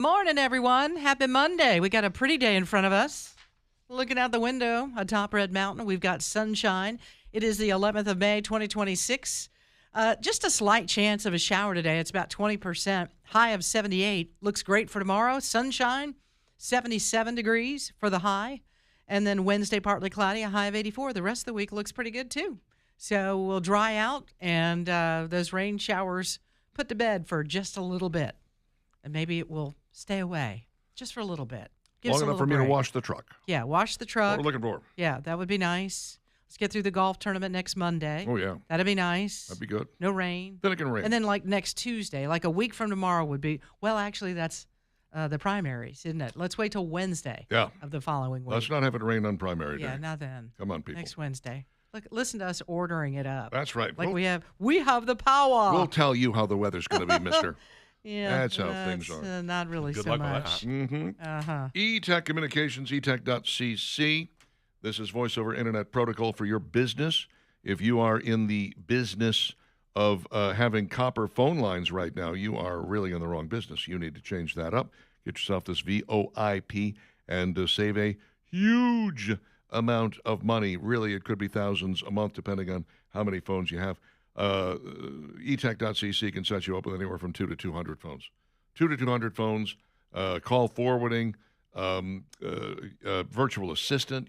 Morning, everyone. Happy Monday. We got a pretty day in front of us. Looking out the window atop Red Mountain, we've got sunshine. It is the 11th of May, 2026. Just a slight chance of a shower today. It's about 20%. High of 78. Looks great for tomorrow. Sunshine, 77 degrees for the high. And then Wednesday, partly cloudy, a high of 84. The rest of the week looks pretty good, too. So we'll dry out, and those rain showers put to bed for just a little bit. And maybe it will stay away just for a little bit. Give Long enough for me to wash the truck. Yeah, wash the truck. What we're looking for. Yeah, that would be nice. Let's get through the golf tournament next Monday. Oh, yeah. That'd be nice. That'd be good. No rain. Then it can rain. And then like next Tuesday, like a week from tomorrow would be, well, actually, that's the primaries, isn't it? Let's wait till Wednesday of the following week. Let's not have it rain on primary day. Yeah, not then. Come on, people. Next Wednesday. Look, listen to us ordering it up. That's right. Like we have the power. We'll tell you how the weather's going to be, mister. Yeah, that's how things are. Not really Good so luck much. with Mm-hmm. Uh-huh. eTech Communications, etech.cc. This is Voice over Internet Protocol for your business. If you are in the business of having copper phone lines right now, you are really in the wrong business. You need to change that up. Get yourself this VoIP and save a huge amount of money. Really, it could be thousands a month, depending on how many phones you have. etech.cc can set you up with anywhere from 2 to 200 phones. 2 to 200 phones, call forwarding, virtual assistant,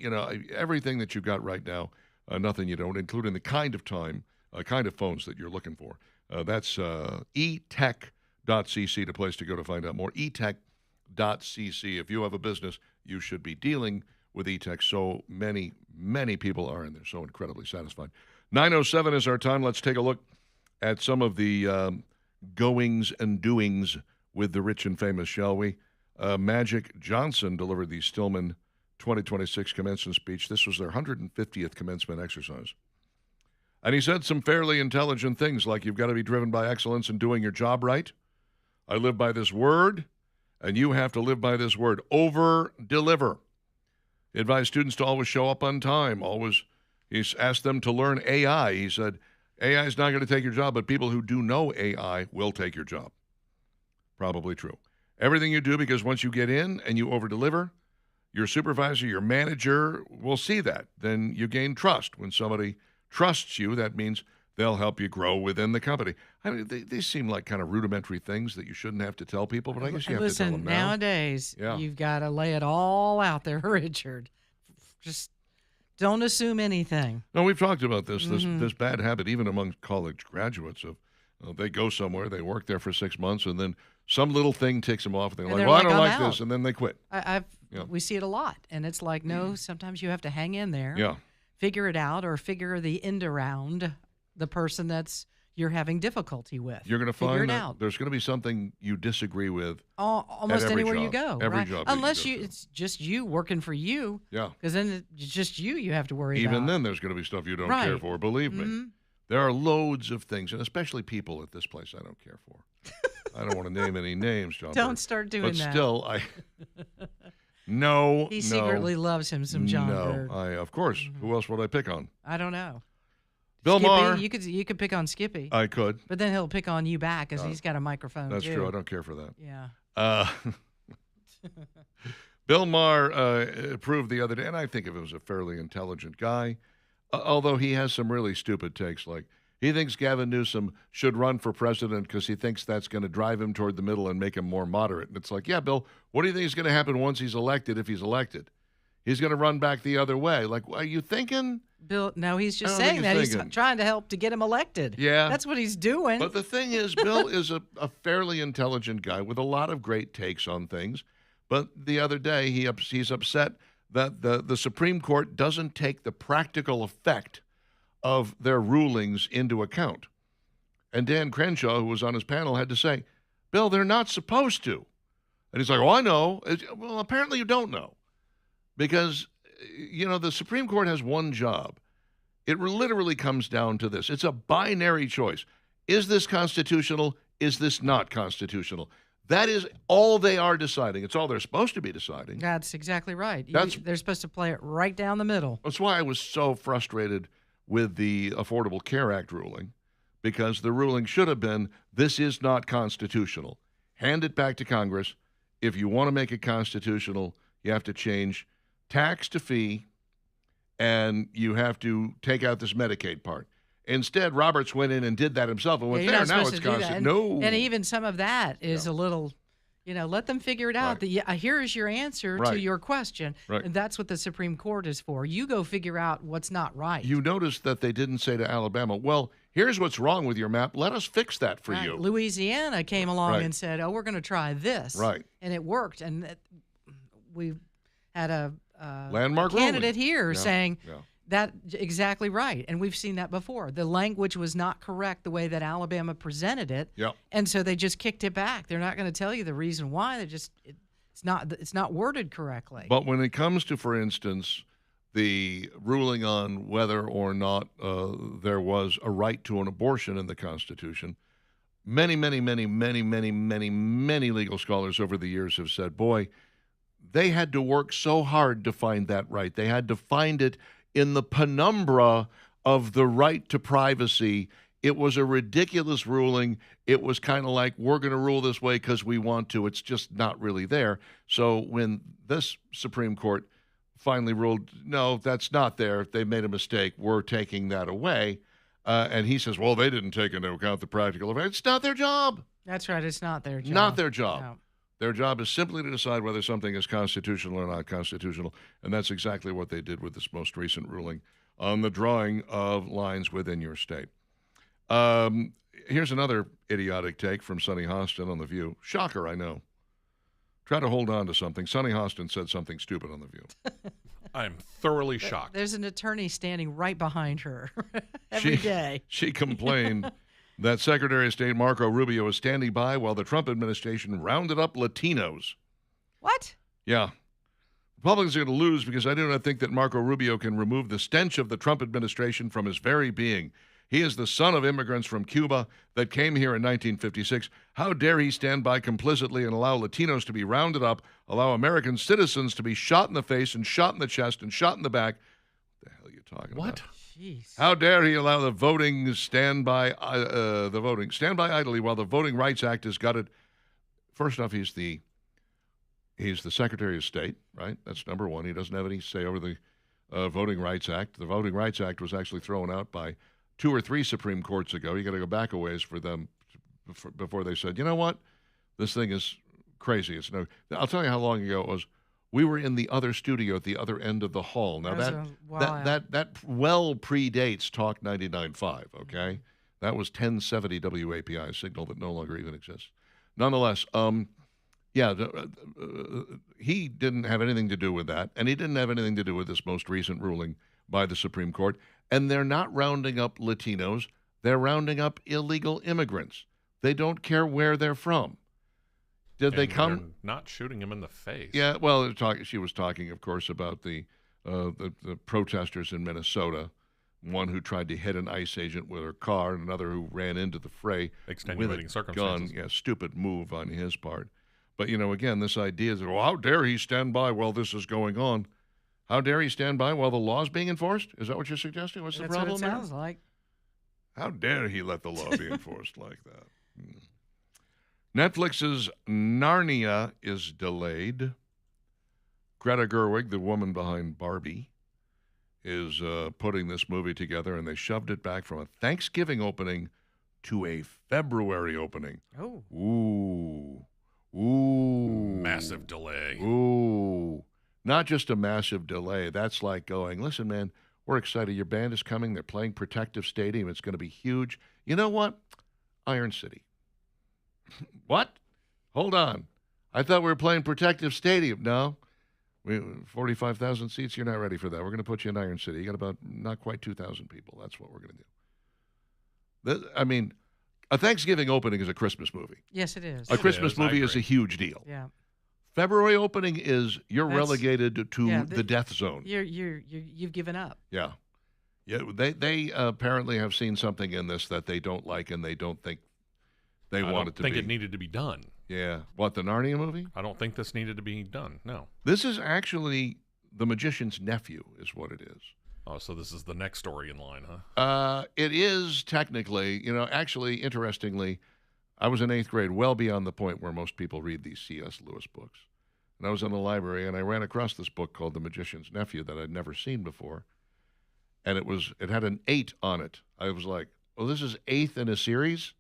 everything that you've got right now, nothing you don't, including the kind of phones that you're looking for. That's etech.cc, the place to go to find out more. etech.cc. If you have a business, you should be dealing with eTech. So many people are in there, so incredibly satisfied. 9:07 is our time. Let's take a look at some of the goings and doings with the rich and famous, shall we? Magic Johnson delivered the Stillman 2026 commencement speech. This was their 150th commencement exercise. And he said some fairly intelligent things, like you've got to be driven by excellence in doing your job right. I live by this word, and you have to live by this word. Over-deliver. He advised students to always show up on time. He's asked them to learn AI. He said, AI is not going to take your job, but people who do know AI will take your job. Probably true. Everything you do, because once you get in and you over-deliver, your supervisor, your manager will see that. Then you gain trust. When somebody trusts you, that means they'll help you grow within the company. I mean, they seem like kind of rudimentary things that you shouldn't have to tell people, but I guess you have to tell them now. Nowadays, you've got to lay it all out there, Richard. Just don't assume anything. No, we've talked about this bad habit, even among college graduates, of they go somewhere, they work there for 6 months, and then some little thing ticks them off, and they're like, well, I don't like this, and then they quit. We see it a lot, and it's like, no, sometimes you have to hang in there. Yeah. Figure it out, or figure the end around the person you're having difficulty with. You're going to find that there's going to be something you disagree with almost anywhere job, you go. Every right? job. Unless it's just you working for you. Yeah. Because then it's just you have to worry about. Even then, there's going to be stuff you don't care for. Believe me. There are loads of things, and especially people at this place I don't care for. I don't want to name any names, John. Don't start doing that. But still, No. He secretly loves him some John Bird. No, of course. Who else would I pick on? I don't know. Bill Skippy, Maher. You could pick on Skippy. I could. But then he'll pick on you back because he's got a microphone, That's too. true. I don't care for that. Yeah. Bill Maher proved the other day, and I think of him as a fairly intelligent guy, although he has some really stupid takes, like he thinks Gavin Newsom should run for president because he thinks that's going to drive him toward the middle and make him more moderate. And it's like, yeah, Bill, what do you think is going to happen once he's elected, if he's elected? He's going to run back the other way. Like, are you thinking? Bill, no, he's just saying that. He's trying to help to get him elected. Yeah. That's what he's doing. But the thing is, Bill is a fairly intelligent guy with a lot of great takes on things. But the other day, he's upset that the Supreme Court doesn't take the practical effect of their rulings into account. And Dan Crenshaw, who was on his panel, had to say, Bill, they're not supposed to. And he's like, oh, I know. Well, apparently you don't know. Because, the Supreme Court has one job. It literally comes down to this. It's a binary choice. Is this constitutional? Is this not constitutional? That is all they are deciding. It's all they're supposed to be deciding. That's exactly right. They're supposed to play it right down the middle. That's why I was so frustrated with the Affordable Care Act ruling, because the ruling should have been, this is not constitutional. Hand it back to Congress if you want to make it constitutional, you have to change tax to fee, and you have to take out this Medicaid part. Instead, Roberts went in and did that himself and went, you're not there, now supposed it's to do that. constitutional. No. And even some of that is a little, let them figure it out. Here is your answer to your question. Right. And that's what the Supreme Court is for. You go figure out what's not right. You notice that they didn't say to Alabama, well, here's what's wrong with your map. Let us fix that for you. Louisiana came along and said, we're going to try this. Right. And it worked. And we had a landmark candidate ruling. here saying that exactly right. And we've seen that before. The language was not correct the way that Alabama presented it. Yep. And so they just kicked it back. They're not going to tell you the reason why. They just it's not worded correctly. But when it comes to, for instance, the ruling on whether or not there was a right to an abortion in the Constitution, many legal scholars over the years have said, boy, they had to work so hard to find that right. They had to find it in the penumbra of the right to privacy. It was a ridiculous ruling. It was kind of like, we're going to rule this way because we want to. It's just not really there. So when this Supreme Court finally ruled, no, that's not there, they made a mistake, we're taking that away, and he says, well, they didn't take into account the practical effect. It's not their job. That's right. It's not their job. Not their job. No. Their job is simply to decide whether something is constitutional or not constitutional, and that's exactly what they did with this most recent ruling on the drawing of lines within your state. Here's another idiotic take from Sonny Hostin on The View. Shocker, I know. Try to hold on to something. Sonny Hostin said something stupid on The View. I'm thoroughly shocked. There's an attorney standing right behind her every day. She complained that Secretary of State Marco Rubio is standing by while the Trump administration rounded up Latinos. What? Yeah. Republicans are going to lose because I do not think that Marco Rubio can remove the stench of the Trump administration from his very being. He is the son of immigrants from Cuba that came here in 1956. How dare he stand by complicitly and allow Latinos to be rounded up, allow American citizens to be shot in the face and shot in the chest and shot in the back? What the hell are you talking about? What? Jeez. How dare he allow the voting stand by idly while the Voting Rights Act is gutted? First off, he's the Secretary of State, right? That's number one. He doesn't have any say over the Voting Rights Act. The Voting Rights Act was actually thrown out by 2 or 3 Supreme Courts ago. You got to go back a ways for them before they said, you know what, this thing is crazy. It's no. I'll tell you how long ago it was. We were in the other studio at the other end of the hall. Now that well predates Talk 99.5. Okay, that was 1070 WAPI, a signal that no longer even exists. Nonetheless, he didn't have anything to do with that, and he didn't have anything to do with this most recent ruling by the Supreme Court. And they're not rounding up Latinos. They're rounding up illegal immigrants. They don't care where they're from. Did they come? They're not shooting him in the face. Yeah, well, she was talking, of course, about the protesters in Minnesota, one who tried to hit an ICE agent with her car, and another who ran into the fray extenuating with a circumstances. gun. Yeah, stupid move on his part. But, again, this idea is, well, how dare he stand by while this is going on? How dare he stand by while the law is being enforced? Is that what you're suggesting? What's the problem? That's what it sounds like. How dare he let the law be enforced like that? Netflix's Narnia is delayed. Greta Gerwig, the woman behind Barbie, is putting this movie together, and they shoved it back from a Thanksgiving opening to a February opening. Oh. Ooh. Massive delay. Ooh. Not just a massive delay. That's like going, listen, man, we're excited. Your band is coming. They're playing Protective Stadium. It's going to be huge. You know what? Iron City. What? Hold on. I thought we were playing Protective Stadium. No. 45,000 seats. You're not ready for that. We're going to put you in Iron City. You got about not quite 2,000 people. That's what we're going to do. I mean, a Thanksgiving opening is a Christmas movie. Yes, it is. A Christmas movie is a huge deal. Yeah. February opening is you're relegated to the death zone. You've given up. Yeah. Yeah. They apparently have seen something in this that they don't like, and they don't think they want it to be. I think it needed to be done. Yeah. What, the Narnia movie? I don't think this needed to be done. No. This is actually The Magician's Nephew is what it is. Oh, so this is the next story in line, huh? It is technically, actually, interestingly, I was in 8th grade, well beyond the point where most people read these C.S. Lewis books. And I was in the library, and I ran across this book called The Magician's Nephew that I'd never seen before. And it had an 8 on it. I was like, oh, this is 8th in a series?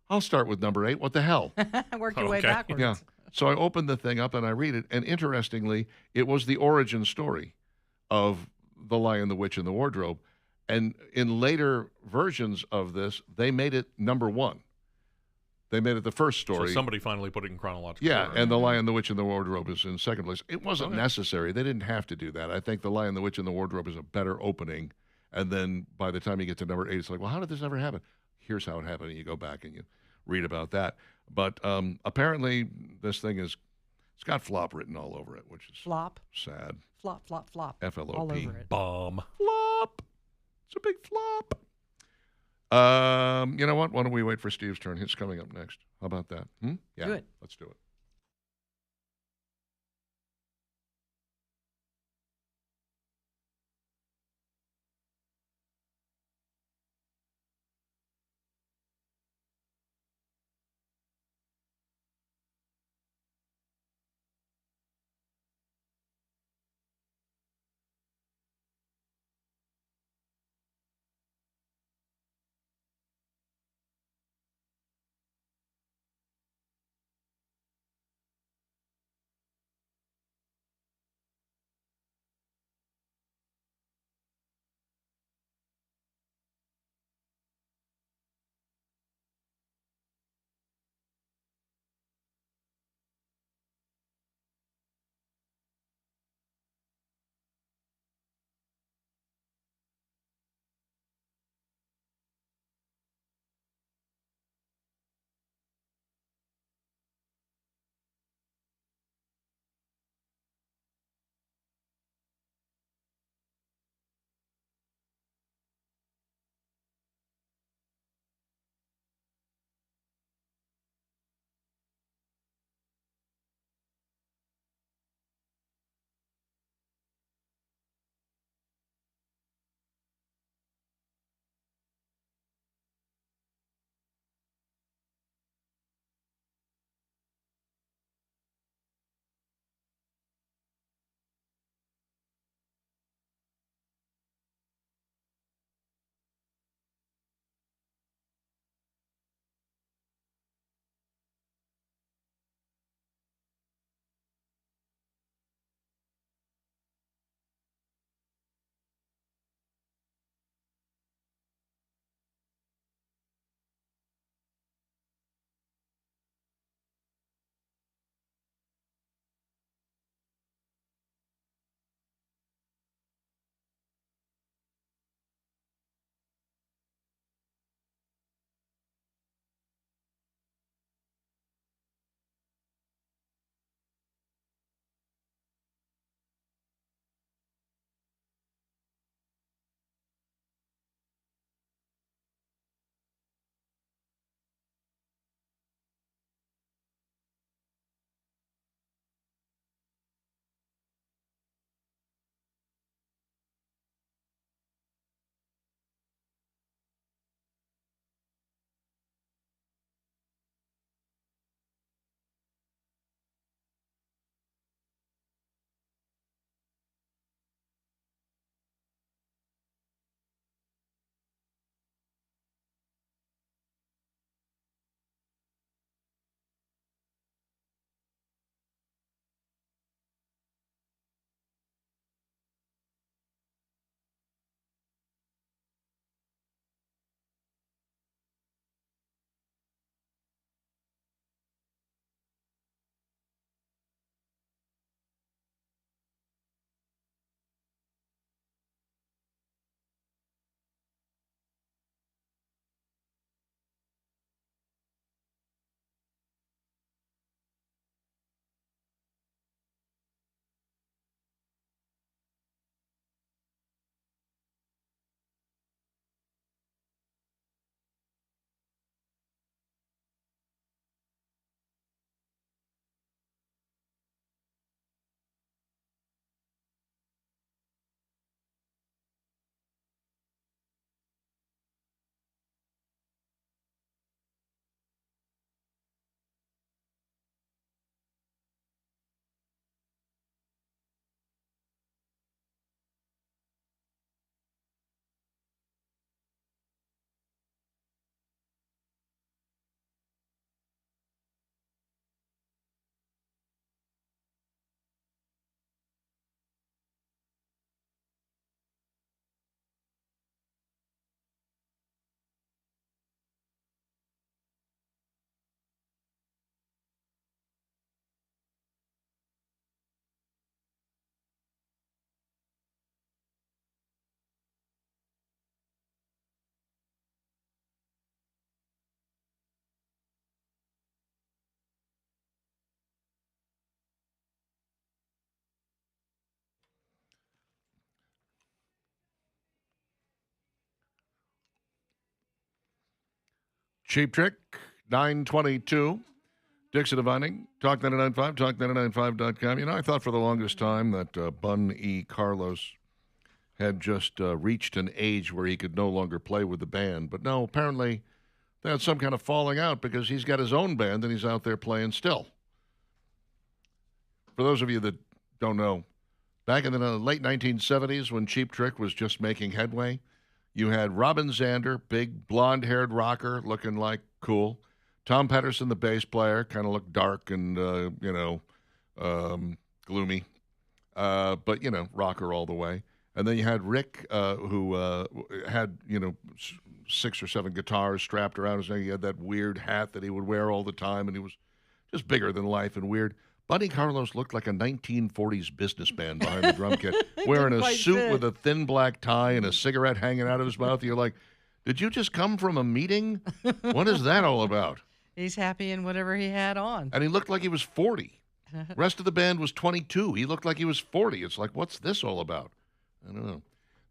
I'll start with number 8. What the hell? Work your way Okay. backwards. Yeah. So I opened the thing up and I read it. And interestingly, it was the origin story of The Lion, the Witch, and the Wardrobe. And in later versions of this, they made it number 1. They made it the first So story. somebody finally put it in chronological Yeah, order. and The Lion, the Witch, and the Wardrobe is in second place. It wasn't Okay. necessary. They didn't have to do that. I think The Lion, the Witch, and the Wardrobe is a better opening. And then by the time you get to number 8, it's like, well, how did this ever happen? Here's how it happened. And you go back and you read about that. But apparently this thing it's got flop written all over it, which is Flop, sad. flop, flop, flop. F-L-O-P. All over it. Bomb. Flop. It's a big flop. You know what? Why don't we wait for Steve's turn? He's coming up next. How about that? Yeah, Do it. let's do it. Cheap Trick, 922. Dixon Divining, Talk 99.5, talk995.com. You know, I thought for the longest time that Bun E. Carlos had just reached an age where he could no longer play with the band. But no, apparently they had some kind of falling out because he's got his own band and he's out there playing still. For those of you that don't know, back in the late 1970s when Cheap Trick was just making headway, you had Robin Zander, big blonde-haired rocker looking like cool. Tom Pedersen, the bass player, kind of looked dark and, gloomy. But, rocker all the way. And then you had Rick, who had, 6 or 7 guitars strapped around his neck. He had that weird hat that he would wear all the time, and he was just bigger than life and weird. Buddy Carlos looked like a 1940s businessman behind the drum kit, wearing a suit with a thin black tie and a cigarette hanging out of his mouth. You're like, did you just come from a meeting? What is that all about? He's happy in whatever he had on. And he looked like he was 40. Rest of the band was 22. He looked like he was 40. It's like, what's this all about? I don't know.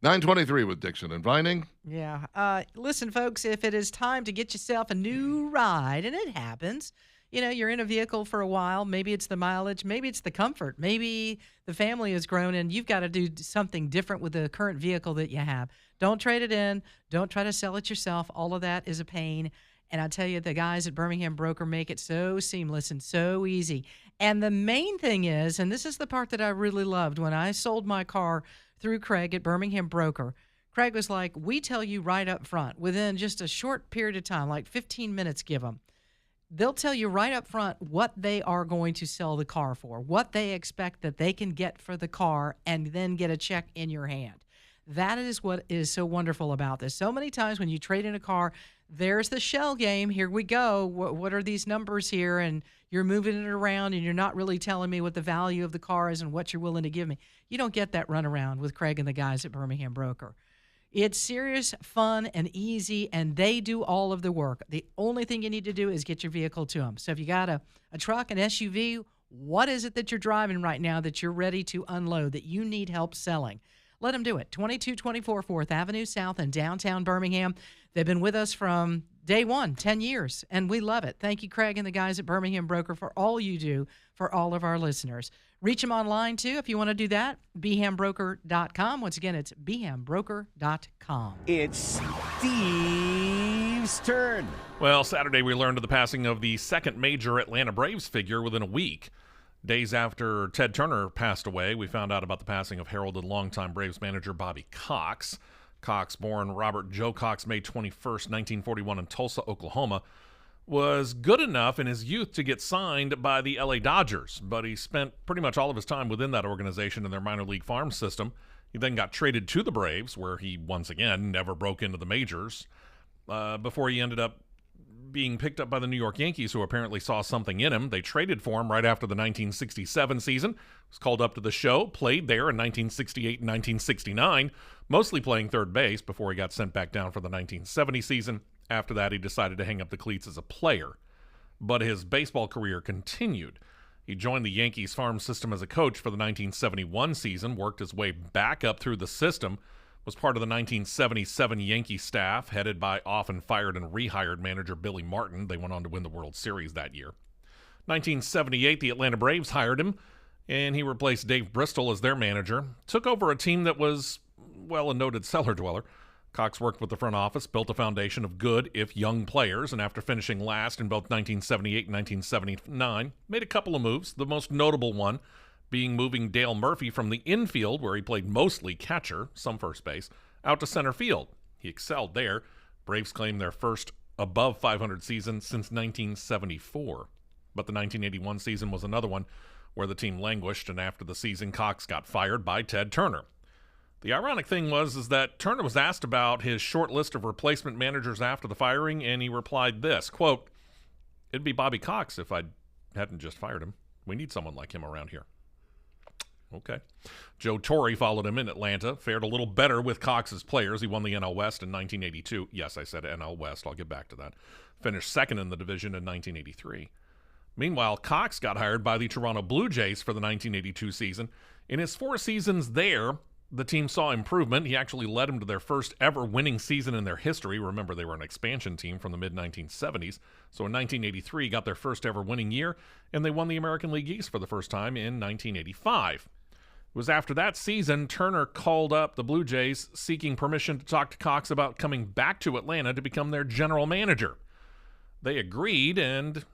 923 with Dixon and Vining. Yeah. Listen, folks, if it is time to get yourself a new ride, and it happens, you're in a vehicle for a while. Maybe it's the mileage. Maybe it's the comfort. Maybe the family has grown and you've got to do something different with the current vehicle that you have. Don't trade it in. Don't try to sell it yourself. All of that is a pain. And I tell you, the guys at Birmingham Broker make it so seamless and so easy. And the main thing is, and this is the part that I really loved, when I sold my car through Craig at Birmingham Broker, Craig was like, we tell you right up front, within just a short period of time, like 15 minutes give them, they'll tell you right up front what they are going to sell the car for, what they expect that they can get for the car, and then get a check in your hand. That is what is so wonderful about this. So many times when you trade in a car, there's the shell game. Here we go. What are these numbers here? And you're moving it around and you're not really telling me what the value of the car is and what you're willing to give me. You don't get that runaround with Craig and the guys at Birmingham Broker. It's serious, fun, and easy, and they do all of the work. The only thing you need to do is get your vehicle to them. So if you got a truck, an SUV, what is it that you're driving right now that you're ready to unload, that you need help selling? Let them do it. 2224 4th Avenue South in downtown Birmingham. They've been with us from day one, 10 years, and we love it. Thank you, Craig and the guys at Birmingham Broker, for all you do for all of our listeners. Reach them online, too, if you want to do that. BHAMBroker.com. Once again, it's BHAMBroker.com. It's Steve's turn. Well, Saturday we learned of the passing of the second major Atlanta Braves figure within a week. Days after Ted Turner passed away, we found out about the passing of heralded longtime Braves manager Bobby Cox. Cox, born Robert Joe Cox, May 21st, 1941 in Tulsa, Oklahoma, was good enough in his youth to get signed by the LA Dodgers, but he spent pretty much all of his time within that organization in their minor league farm system. He then got traded to the Braves, where he once again never broke into the majors, before he ended up being picked up by the New York Yankees, who apparently saw something in him. They traded for him right after the 1967 season. He was called up to the show, played there in 1968 and 1969, mostly playing third base before he got sent back down for the 1970 season. After that, he decided to hang up the cleats as a player. But his baseball career continued. He joined the Yankees farm system as a coach for the 1971 season, worked his way back up through the system, was part of the 1977 Yankee staff, headed by often fired and rehired manager Billy Martin. They went on to win the World Series that year. 1978, the Atlanta Braves hired him, and he replaced Dave Bristol as their manager. Took over a team that was, well, a noted cellar dweller. Cox worked with the front office, built a foundation of good, if young players, and after finishing last in both 1978 and 1979, made a couple of moves, the most notable one being moving Dale Murphy from the infield, where he played mostly catcher, some first base, out to center field. He excelled there. Braves claimed their first above 500 season since 1974. But the 1981 season was another one where the team languished, and after the season, Cox got fired by Ted Turner. The ironic thing was that Turner was asked about his short list of replacement managers after the firing, and he replied this, quote, "It'd be Bobby Cox if I hadn't just fired him. We need someone like him around here." Okay. Joe Torre followed him in Atlanta, fared a little better with Cox's players. He won the NL West in 1982. Yes, I said NL West. I'll get back to that. Finished second in the division in 1983. Meanwhile, Cox got hired by the Toronto Blue Jays for the 1982 season. In his 4 seasons there, the team saw improvement. He actually led them to their first ever winning season in their history. Remember, they were an expansion team from the mid-1970s. So in 1983, got their first ever winning year, and they won the American League East for the first time in 1985. It was after that season, Turner called up the Blue Jays seeking permission to talk to Cox about coming back to Atlanta to become their general manager. They agreed, and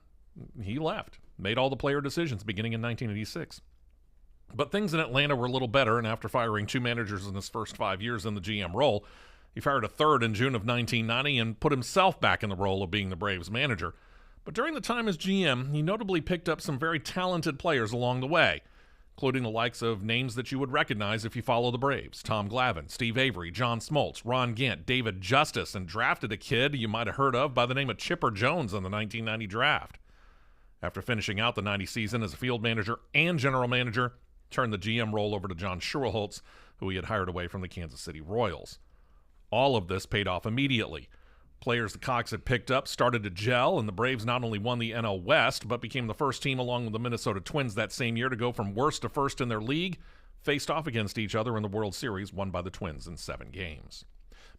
he left. Made all the player decisions beginning in 1986. But things in Atlanta were a little better, and after firing 2 managers in his first 5 years in the GM role, he fired a third in June of 1990 and put himself back in the role of being the Braves manager. But during the time as GM, he notably picked up some very talented players along the way, including the likes of names that you would recognize if you follow the Braves: Tom Glavine, Steve Avery, John Smoltz, Ron Gant, David Justice, and drafted a kid you might have heard of by the name of Chipper Jones in the 1990 draft. After finishing out the 90 season as a field manager and general manager, turned the GM role over to John Schuerholz, who he had hired away from the Kansas City Royals. All of this paid off immediately. Players the Cox had picked up started to gel, and the Braves not only won the NL West, but became the first team along with the Minnesota Twins that same year to go from worst to first in their league, faced off against each other in the World Series, won by the Twins in 7 games.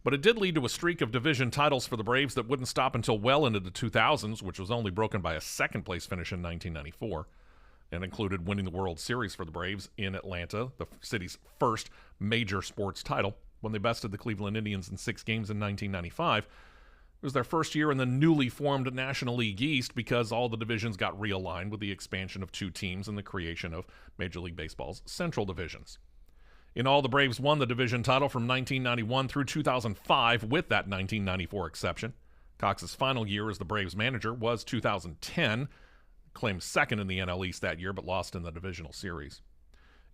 But it did lead to a streak of division titles for the Braves that wouldn't stop until well into the 2000s, which was only broken by a second-place finish in 1994, and included winning the World Series for the Braves in Atlanta, the city's first major sports title, when they bested the Cleveland Indians in 6 games in 1995. It was their first year in the newly formed National League East because all the divisions got realigned with the expansion of 2 teams and the creation of Major League Baseball's Central Divisions. In all, the Braves won the division title from 1991 through 2005, with that 1994 exception. Cox's final year as the Braves manager was 2010, claimed second in the NL East that year, but lost in the divisional series.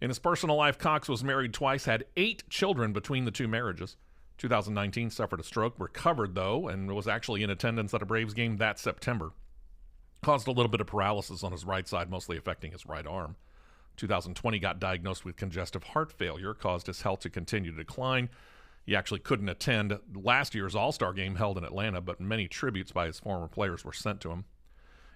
In his personal life, Cox was married twice, had 8 children between the 2 marriages. 2019, suffered a stroke, recovered though, and was actually in attendance at a Braves game that September. Caused a little bit of paralysis on his right side, mostly affecting his right arm. 2020, got diagnosed with congestive heart failure, caused his health to continue to decline. He actually couldn't attend last year's All-Star game held in Atlanta, but many tributes by his former players were sent to him.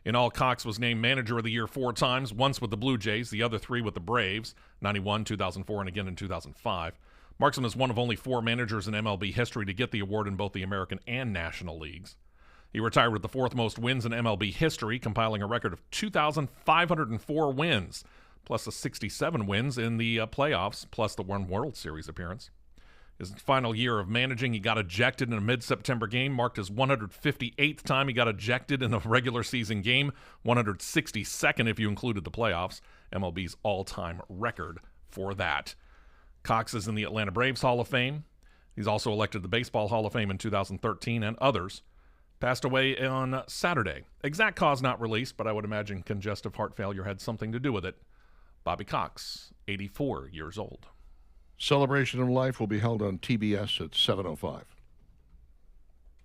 In all, Cox was named Manager of the Year 4 times, once with the Blue Jays, the other 3 with the Braves, 91, 2004, and again in 2005. Marks him as one of only 4 managers in MLB history to get the award in both the American and National Leagues. He retired with the 4th most wins in MLB history, compiling a record of 2,504 wins, plus the 67 wins in the playoffs, plus the 1 World Series appearance. His final year of managing, he got ejected in a mid-September game, marked his 158th time he got ejected in a regular season game, 162nd if you included the playoffs, MLB's all-time record for that. Cox is in the Atlanta Braves Hall of Fame. He's also elected to the Baseball Hall of Fame in 2013 and others. Passed away on Saturday. Exact cause not released, but I would imagine congestive heart failure had something to do with it. Bobby Cox, 84 years old. Celebration of Life will be held on TBS at 7:05.